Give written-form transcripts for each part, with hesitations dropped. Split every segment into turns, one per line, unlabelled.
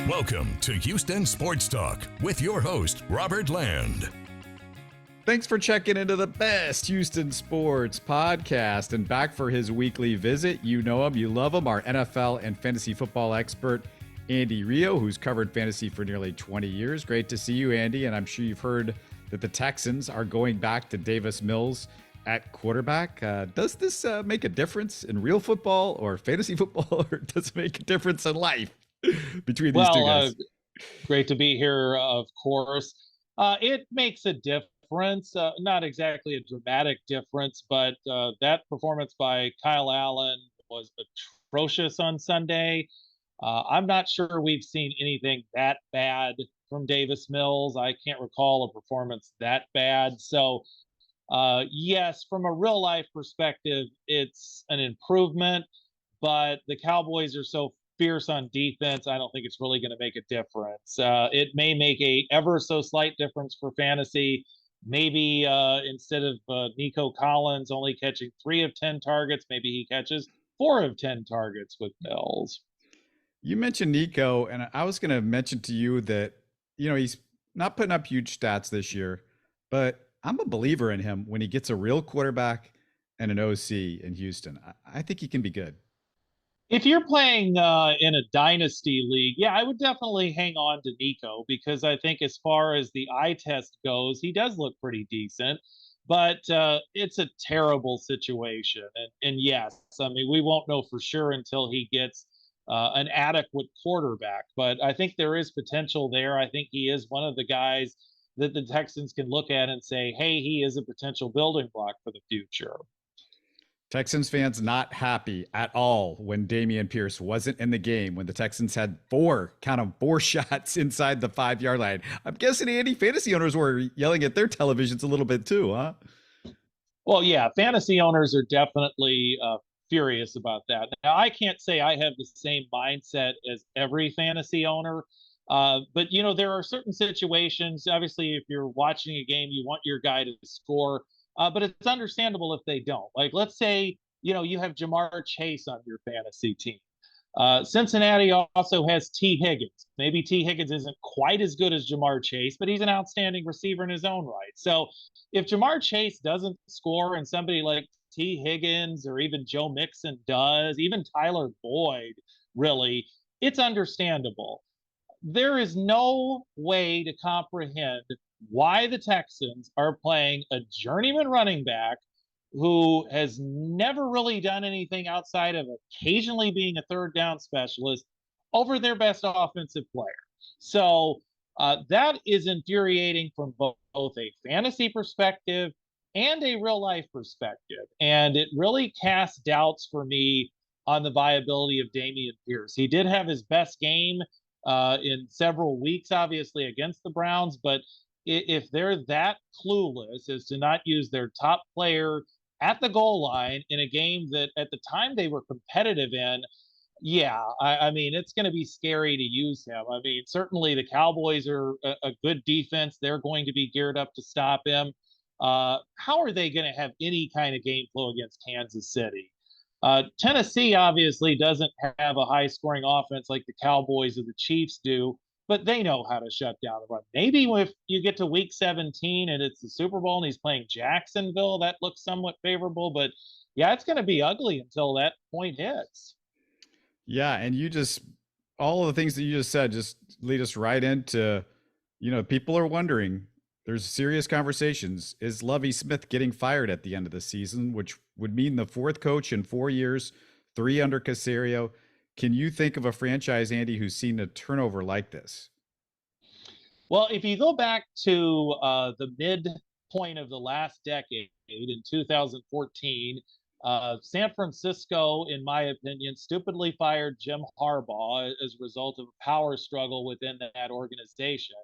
Welcome to Houston Sports Talk with your host, Robert Land.
Thanks for checking into the best Houston sports podcast and back for his weekly visit. You know him, you love him, our NFL and fantasy football expert, Andy Rioux, who's covered fantasy for nearly 20 years. Great to see you, Andy, and I'm sure you've heard that the Texans are going back to Davis Mills at quarterback. Does this make a difference in real football or fantasy football, or does it make a difference in life between these two guys?
Great to be here, of course. It makes a difference, not exactly a dramatic difference, but that performance by Kyle Allen was atrocious on Sunday. I'm not sure we've seen anything that bad from Davis Mills. I can't recall a performance that bad. So, yes, from a real life perspective, it's an improvement, but the Cowboys are so fierce on defense, I don't think it's really going to make a difference. It may make a ever so slight difference for fantasy. Maybe instead of Nico Collins only catching 3 of 10 targets, maybe he catches 4 of 10 targets with Mills.
You mentioned Nico, and I was going to mention to you that, he's not putting up huge stats this year, but I'm a believer in him when he gets a real quarterback and an OC in Houston. I think he can be good.
If you're playing in a dynasty league, yeah, I would definitely hang on to Nico because I think as far as the eye test goes, he does look pretty decent. But it's a terrible situation. And yes, I mean, we won't know for sure until he gets an adequate quarterback. But I think there is potential there. I think he is one of the guys that the Texans can look at and say, hey, he is a potential building block for the future.
Texans fans not happy at all when Dameon Pierce wasn't in the game, when the Texans had 4 shots inside the 5-yard line. I'm guessing, Andy, fantasy owners were yelling at their televisions a little bit too, huh?
Well, yeah, fantasy owners are definitely furious about that. Now, I can't say I have the same mindset as every fantasy owner, but, there are certain situations. Obviously, if you're watching a game, you want your guy to score. But it's understandable if they don't. Like, let's say, you have Jamar Chase on your fantasy team. Cincinnati also has T. Higgins. Maybe T. Higgins isn't quite as good as Jamar Chase, but he's an outstanding receiver in his own right. So if Jamar Chase doesn't score and somebody like T. Higgins or even Joe Mixon does, even Tyler Boyd, really, it's understandable. There is no way to comprehend why the Texans are playing a journeyman running back who has never really done anything outside of occasionally being a third down specialist over their best offensive player. So that is infuriating from both a fantasy perspective and a real life perspective. And it really casts doubts for me on the viability of Dameon Pierce. He did have his best game in several weeks, obviously, against the Browns, but if they're that clueless as to not use their top player at the goal line in a game that at the time they were competitive in, yeah, I mean, it's going to be scary to use him. I mean, certainly the Cowboys are a good defense. They're going to be geared up to stop him. How are they going to have any kind of game flow against Kansas City? Tennessee obviously doesn't have a high scoring offense like the Cowboys or the Chiefs do, but they know how to shut down the run. Maybe if you get to week 17 and it's the Super Bowl and he's playing Jacksonville, that looks somewhat favorable. But yeah, it's going to be ugly until that point hits.
Yeah, and all of the things that you just said just lead us right into, people are wondering, there's serious conversations. Is Lovie Smith getting fired at the end of the season, which would mean the 4th coach in 4 years, 3 under Caserio? Can you think of a franchise, Andy, who's seen a turnover like this?
Well, if you go back to the midpoint of the last decade in 2014, San Francisco, in my opinion, stupidly fired Jim Harbaugh as a result of a power struggle within that organization.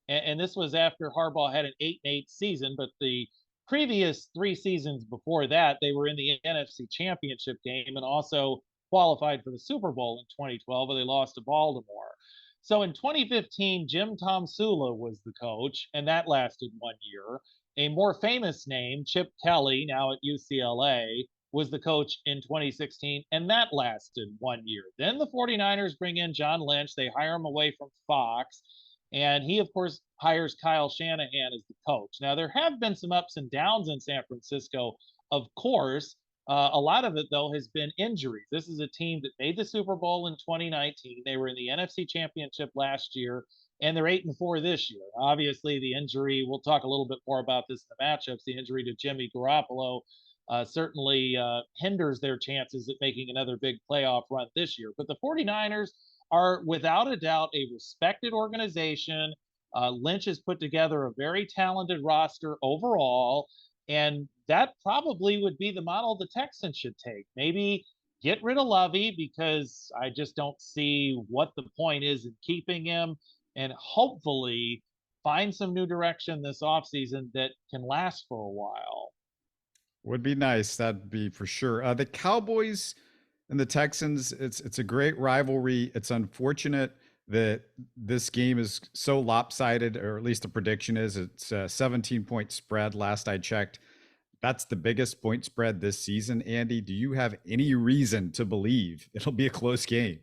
And this was after Harbaugh had an 8-8 season, but the previous 3 seasons before that, they were in the NFC Championship game and also qualified for the Super Bowl in 2012, but they lost to Baltimore. So in 2015, Jim Tomsula was the coach, and that lasted 1 year. A more famous name, Chip Kelly, now at UCLA, was the coach in 2016, and that lasted 1 year. Then the 49ers bring in John Lynch. They hire him away from Fox. And he, of course, hires Kyle Shanahan as the coach. Now, there have been some ups and downs in San Francisco, of course. A lot of it, though, has been injuries. This is a team that made the Super Bowl in 2019. They were in the NFC Championship last year, and they're 8-4 this year. Obviously, the injury, we'll talk a little bit more about this in the matchups. The injury to Jimmy Garoppolo certainly hinders their chances at making another big playoff run this year. But the 49ers are without a doubt a respected organization. Lynch has put together a very talented roster overall, and that probably would be the model the Texans should take. Maybe get rid of Lovey, because I just don't see what the point is in keeping him, and hopefully find some new direction this offseason that can last for a while.
Would be nice. That'd be for sure. The Cowboys and the Texans, it's a great rivalry. It's unfortunate that this game is so lopsided, or at least the prediction is it's a 17-point spread. Last I checked, that's the biggest point spread this season. Andy, do you have any reason to believe it'll be a close game?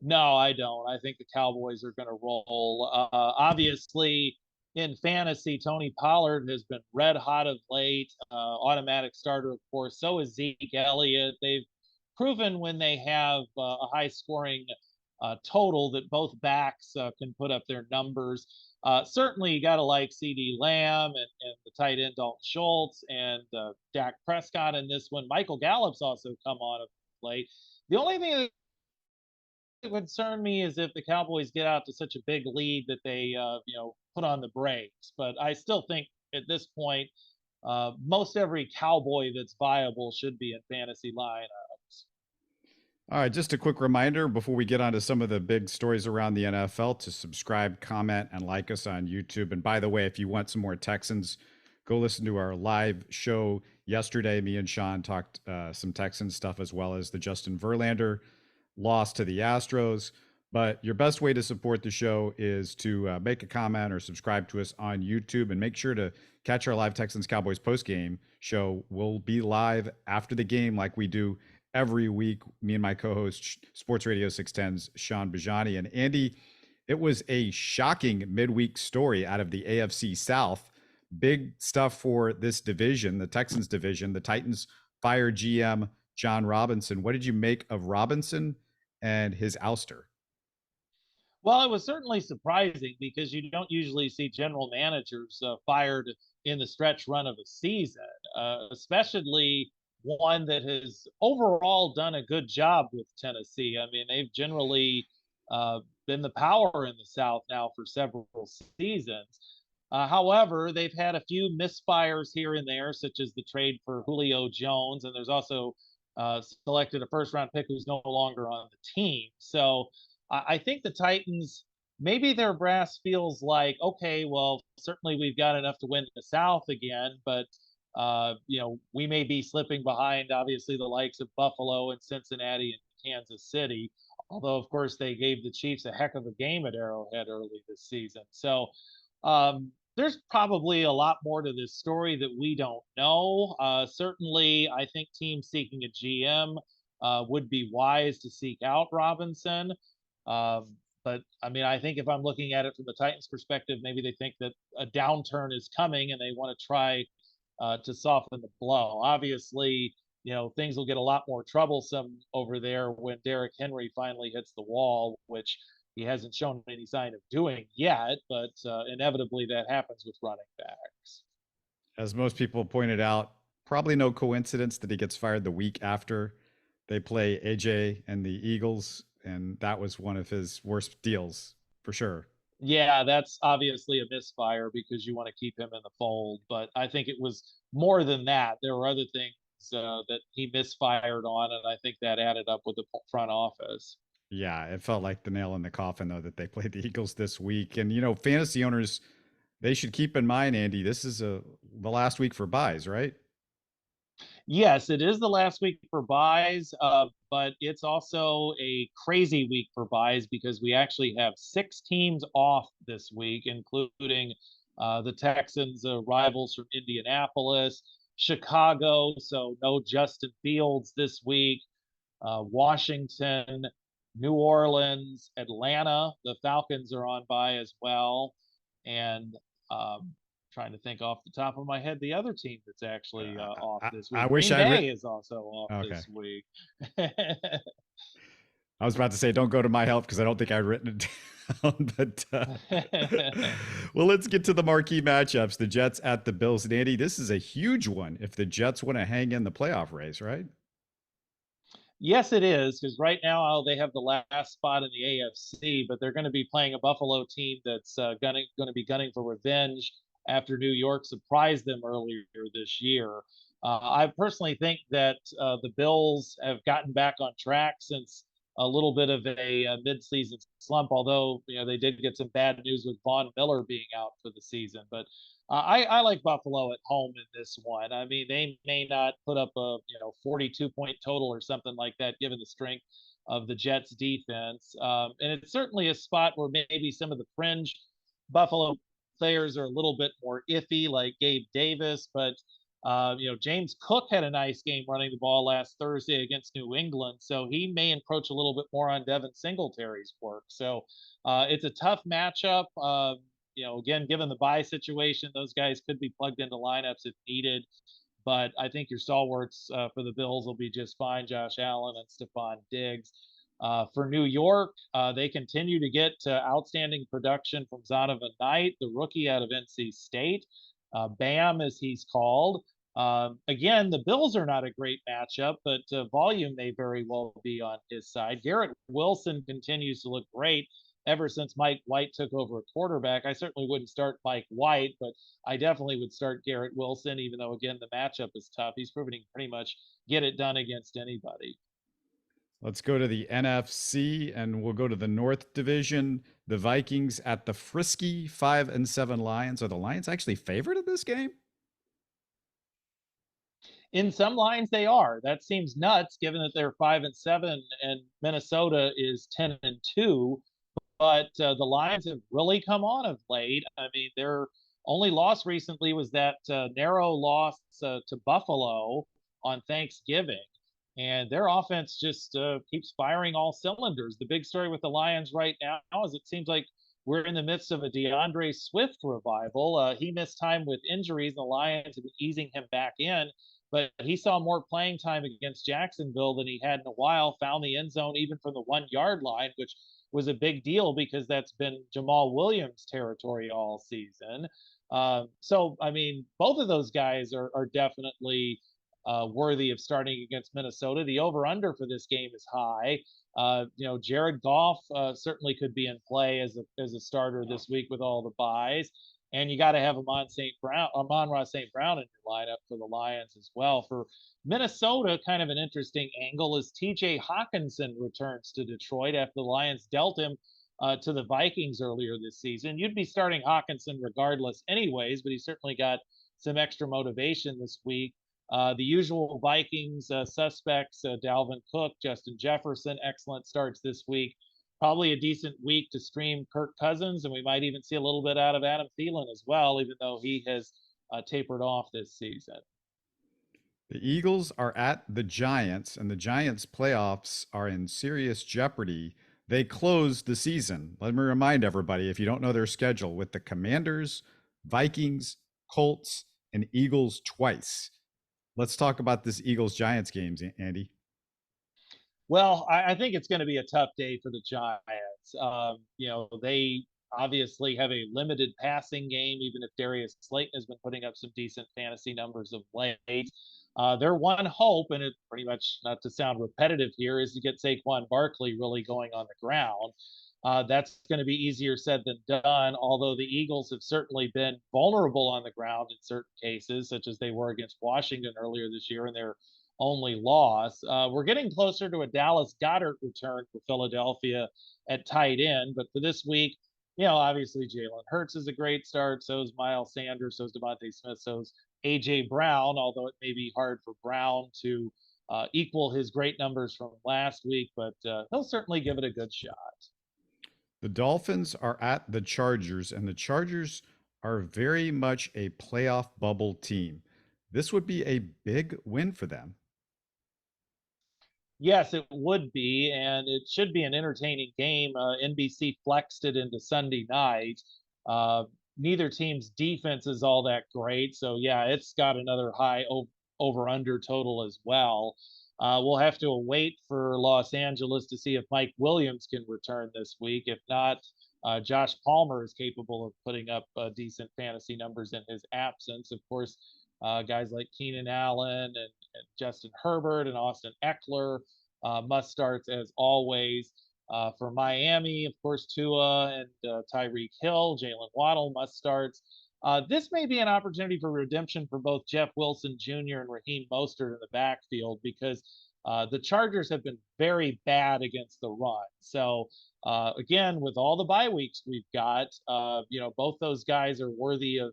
No, I don't. I think the Cowboys are going to roll. Obviously, in fantasy, Tony Pollard has been red hot of late. Automatic starter, of course. So is Zeke Elliott. They've proven when they have a high scoring total that both backs can put up their numbers. Certainly, you got to like CD Lamb and the tight end Dalton Schultz and Dak Prescott in this one. Michael Gallup's also come on of late. The only thing that would concern me is if the Cowboys get out to such a big lead that they put on the brakes. But I still think at this point, most every Cowboy that's viable should be in fantasy lineups.
All right, just a quick reminder before we get on to some of the big stories around the NFL to subscribe, comment, and like us on YouTube. And by the way, if you want some more Texans, go listen to our live show yesterday. Me and Sean talked some Texans stuff, as well as the Justin Verlander loss to the Astros. But your best way to support the show is to make a comment or subscribe to us on YouTube, and make sure to catch our live Texans-Cowboys post-game show. We'll be live after the game like we do every week. Me and my co-host, Sports Radio 610's Sean Bajani. And Andy, it was a shocking midweek story out of the AFC South. Big stuff for this division, the Texans division. The Titans fired GM John Robinson. What did you make of Robinson and his ouster?
Well, it was certainly surprising, because you don't usually see general managers fired in the stretch run of a season, especially one that has overall done a good job with Tennessee. I mean, they've generally been the power in the South now for several seasons. However, they've had a few misfires here and there, such as the trade for Julio Jones, and there's also selected a first-round pick who's no longer on the team. So I think the Titans, maybe their brass feels like, okay, well, certainly we've got enough to win the South again, but we may be slipping behind, obviously, the likes of Buffalo and Cincinnati and Kansas City, although, of course, they gave the Chiefs a heck of a game at Arrowhead early this season. So there's probably a lot more to this story that we don't know. Certainly, I think teams seeking a GM would be wise to seek out Robinson. But I mean, I think if I'm looking at it from the Titans' perspective, maybe they think that a downturn is coming and they want to try to soften the blow. Obviously, things will get a lot more troublesome over there when Derrick Henry finally hits the wall, which he hasn't shown any sign of doing yet, but inevitably that happens with running backs.
As most people pointed out, probably no coincidence that he gets fired the week after they play AJ and the Eagles, and that was one of his worst deals for sure.
Yeah, that's obviously a misfire, because you want to keep him in the fold. But I think it was more than that. There were other things that he misfired on, and I think that added up with the front office.
Yeah, it felt like the nail in the coffin, though, that they played the Eagles this week. And, fantasy owners, they should keep in mind, Andy, this is the last week for buys, right?
Yes, it is the last week for buys, but it's also a crazy week for buys, because we actually have 6 teams off this week, including the Texans, rivals from Indianapolis, Chicago, so no Justin Fields this week. Washington, New Orleans, Atlanta. The Falcons are on by as well, and trying to think off the top of my head the other team that's actually off this
I
week.
wish
Green
I'd
Bay is also off
Okay.
this week.
I was about to say, don't go to my help because I don't think I've written it down. But well, let's get to the marquee matchups. The Jets at the Bills. And Andy, this is a huge one if the Jets want to hang in the playoff race, right?
Yes, it is, because right now they have the last spot in the AFC, but they're going to be playing a Buffalo team that's going to be gunning for revenge after New York surprised them earlier this year. I personally think that the Bills have gotten back on track since a little bit of a mid-season slump, although they did get some bad news with Von Miller being out for the season. But I like Buffalo at home in this one. I mean, they may not put up a 42-point total or something like that, given the strength of the Jets defense. And it's certainly a spot where maybe some of the fringe Buffalo players are a little bit more iffy, like Gabe Davis. But James Cook had a nice game running the ball last Thursday against New England, so he may encroach a little bit more on Devin Singletary's work. So it's a tough matchup. Again, given the bye situation, those guys could be plugged into lineups if needed. But I think your stalwarts for the Bills will be just fine, Josh Allen and Stephon Diggs. For New York, they continue to get outstanding production from Zonovan Knight, the rookie out of NC State. Bam, as he's called. Again, the Bills are not a great matchup, but volume may very well be on his side. Garrett Wilson continues to look great ever since Mike White took over at quarterback. I certainly wouldn't start Mike White, but I definitely would start Garrett Wilson, even though, again, the matchup is tough. He's proven he can pretty much get it done against anybody.
Let's go to the NFC, and we'll go to the North Division. The Vikings at the frisky 5-7 Lions. Are the Lions actually favored in this game?
In some lines, they are. That seems nuts, given that they're 5-7 and Minnesota is 10-2. But the Lions have really come on of late. I mean, their only loss recently was that narrow loss to Buffalo on Thanksgiving. And their offense just keeps firing all cylinders. The big story with the Lions right now is it seems like we're in the midst of a DeAndre Swift revival. He missed time with injuries, and the Lions have been easing him back in. But he saw more playing time against Jacksonville than he had in a while, found the end zone even from the 1 yard line, which was a big deal because that's been Jamal Williams' territory all season. So, I mean, both of those guys are definitely worthy of starting against Minnesota. The over/under for this game is high. Jared Goff certainly could be in play as a starter this week with all the buys. And you got to have Amon-Ra St. Brown in your lineup for the Lions as well. For Minnesota, kind of an interesting angle is TJ Hawkinson returns to Detroit after the Lions dealt him to the Vikings earlier this season. You'd be starting Hawkinson regardless anyways, but he certainly got some extra motivation this week. The usual Vikings suspects, Dalvin Cook, Justin Jefferson, excellent starts this week. Probably a decent week to stream Kirk Cousins, and we might even see a little bit out of Adam Thielen as well, even though he has tapered off this season.
The Eagles are at the Giants, and the Giants' playoffs are in serious jeopardy. They closed the season. Let me remind everybody, if you don't know their schedule, with the Commanders, Vikings, Colts, and Eagles twice. Let's talk about this Eagles-Giants games, Andy.
Well, I think it's going to be a tough day for the Giants. They obviously have a limited passing game, even if Darius Slayton has been putting up some decent fantasy numbers of late. Their one hope, and it pretty much, not to sound repetitive here, is to get Saquon Barkley really going on the ground. That's going to be easier said than done, although the Eagles have certainly been vulnerable on the ground in certain cases, such as they were against Washington earlier this year in their only loss. We're getting closer to a Dallas Goedert return for Philadelphia at tight end, but for this week, obviously Jalen Hurts is a great start. So is Miles Sanders. So is Devontae Smith. So is A.J. Brown, although it may be hard for Brown to equal his great numbers from last week, but he'll certainly give it a good shot.
The Dolphins are at the Chargers, and the Chargers are very much a playoff bubble team. this would be a big win for them.
Yes, it would be, and it should be an entertaining game. NBC flexed it into Sunday night. Uh, Neither team's defense is all that great, so yeah, it's got another high over under total as well. We'll have to wait for Los Angeles to see if Mike Williams can return this week. If not, Josh Palmer is capable of putting up decent fantasy numbers in his absence. Of course, guys like Keenan Allen and Justin Herbert and Austin Eckler, must starts as always. For Miami, of course, Tua and Tyreek Hill, Jalen Waddle, must starts. This may be an opportunity for redemption for both Jeff Wilson Jr. and Raheem Mostert in the backfield because the Chargers have been very bad against the run. So again, with all the bye weeks we've got, both those guys are worthy of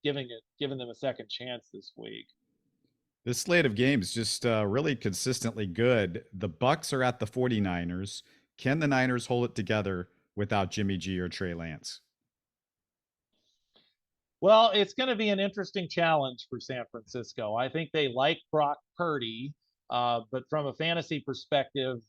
giving them a second chance this week.
This slate of games just really consistently good. The Bucks are at the 49ers. Can the Niners hold it together without Jimmy G or Trey Lance?
Well, it's going to be an interesting challenge for San Francisco. I think they like Brock Purdy, but from a fantasy perspective,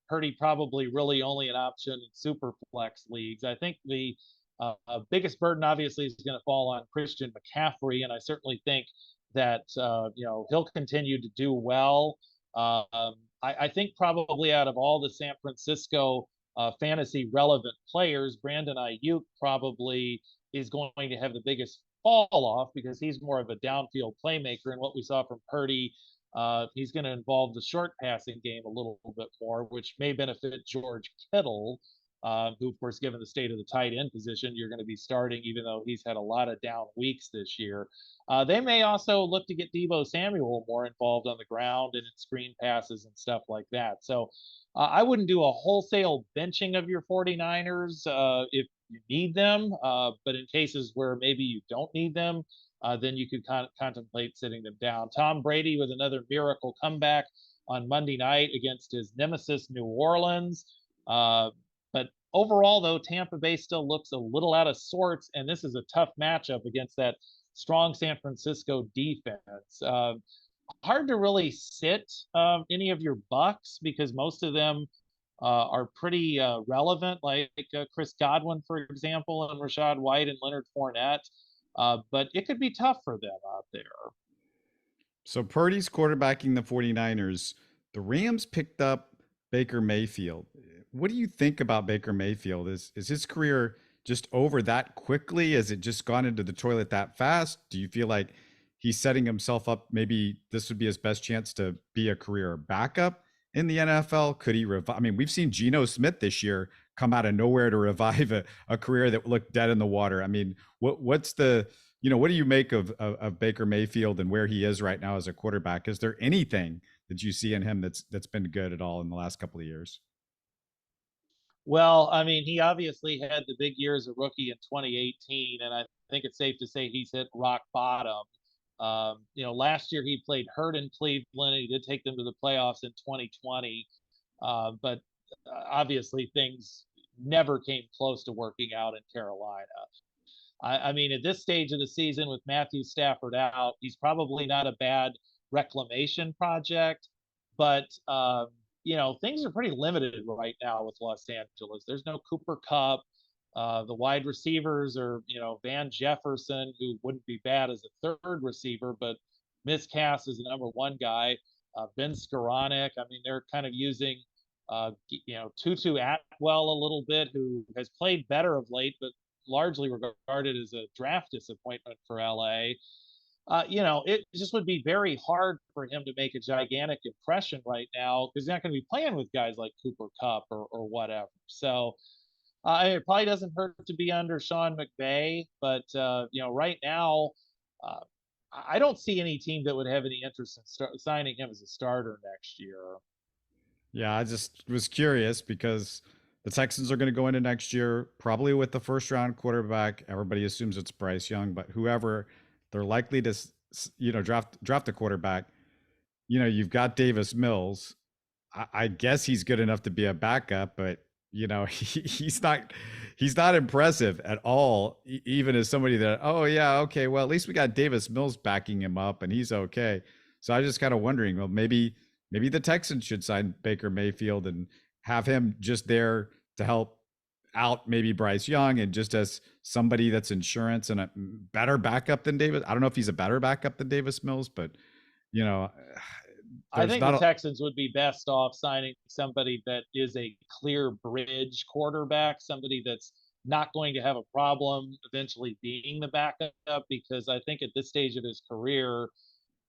Purdy probably really only an option in super flex leagues. I think the biggest burden obviously is going to fall on Christian McCaffrey, and I certainly think that he'll continue to do well. I think probably out of all the San Francisco fantasy relevant players, Brandon Ayuk probably is going to have the biggest fall off because he's more of a downfield playmaker. And what we saw from Purdy, he's going to involve the short passing game a little bit more, which may benefit George Kittle, who, of course, given the state of the tight end position, you're going to be starting, even though he's had a lot of down weeks this year. They may also look to get Deebo Samuel more involved on the ground and in screen passes and stuff like that. So I wouldn't do a wholesale benching of your 49ers if you need them. But in cases where maybe you don't need them, then you could contemplate sitting them down. Tom Brady with another miracle comeback on Monday night against his nemesis, New Orleans. But overall, though, Tampa Bay still looks a little out of sorts, and this is a tough matchup against that strong San Francisco defense. Hard to really sit any of your Bucks because most of them are pretty relevant, like Chris Godwin, for example, and Rachaad White and Leonard Fournette. But it could be tough for them out there.
So Purdy's quarterbacking the 49ers. The Rams picked up Baker Mayfield. What do you think about Baker Mayfield? Is his career just over that quickly? Has it just gone into the toilet that fast? Do you feel like he's setting himself up? Maybe this would be his best chance to be a career backup in the NFL. Could he revive? I mean, we've seen Geno Smith this year come out of nowhere to revive a career that looked dead in the water. I mean, what do you make of Baker Mayfield and where he is right now as a quarterback? Is there anything that you see in him that's been good at all in the last couple of years?
Well, I mean, he obviously had the big year as a rookie in 2018, and I think it's safe to say he's hit rock bottom. Last year he played hurt in Cleveland. He did take them to the playoffs in 2020, but obviously things never came close to working out in Carolina. I mean, at this stage of the season with Matthew Stafford out, he's probably not a bad reclamation project, but things are pretty limited right now with Los Angeles. There's no Cooper Kupp. The wide receivers are, Van Jefferson, who wouldn't be bad as a third receiver, but miscast as the number one guy. Ben Skoranek. I mean, they're kind of using, Tutu Atwell a little bit, who has played better of late, but largely regarded as a draft disappointment for LA. It just would be very hard for him to make a gigantic impression right now because he's not going to be playing with guys like Cooper Kupp or whatever. So it probably doesn't hurt to be under Sean McVay, but right now, I don't see any team that would have any interest in signing him as a starter next year.
Yeah, I just was curious because the Texans are going to go into next year probably with the first round quarterback. Everybody assumes it's Bryce Young, but whoever they're likely to, draft a quarterback. You've got Davis Mills. I guess he's good enough to be a backup, but he's not impressive at all, even as somebody that, oh yeah, okay, well, at least we got Davis Mills backing him up and he's okay. So I was just kind of wondering, well, maybe the Texans should sign Baker Mayfield and have him just there to help out maybe Bryce Young and just as somebody that's insurance and a better backup than Davis. I don't know if he's a better backup than Davis Mills, but you know,
I think the Texans would be best off signing somebody that is a clear bridge quarterback, somebody that's not going to have a problem eventually being the backup, because I think at this stage of his career,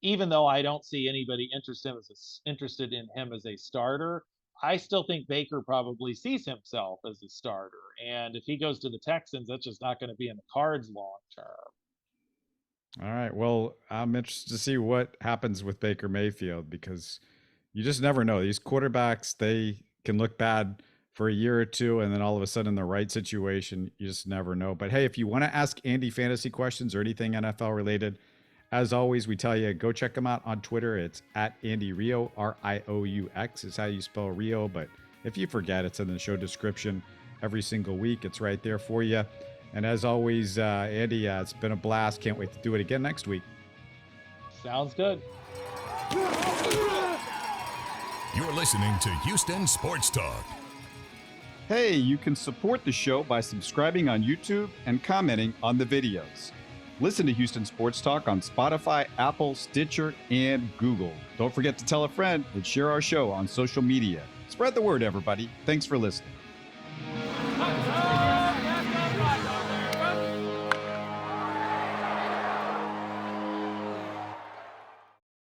even though I don't see anybody interested in him as a starter, I still think Baker probably sees himself as a starter. And if he goes to the Texans, that's just not going to be in the cards long term.
All right. Well, I'm interested to see what happens with Baker Mayfield because you just never know. These quarterbacks, they can look bad for a year or two, and then all of a sudden, in the right situation, you just never know. But hey, if you want to ask Andy fantasy questions or anything NFL related, as always, we tell you, go check him out on Twitter. It's at Andy Rioux, Rioux is how you spell Rio. But if you forget, it's in the show description every single week. It's right there for you. And as always, Andy, it's been a blast. Can't wait to do it again next week.
Sounds good.
You're listening to Houston Sports Talk.
Hey, you can support the show by subscribing on YouTube and commenting on the videos. Listen to Houston Sports Talk on Spotify, Apple, Stitcher, and Google. Don't forget to tell a friend and share our show on social media. Spread the word, everybody. Thanks for listening.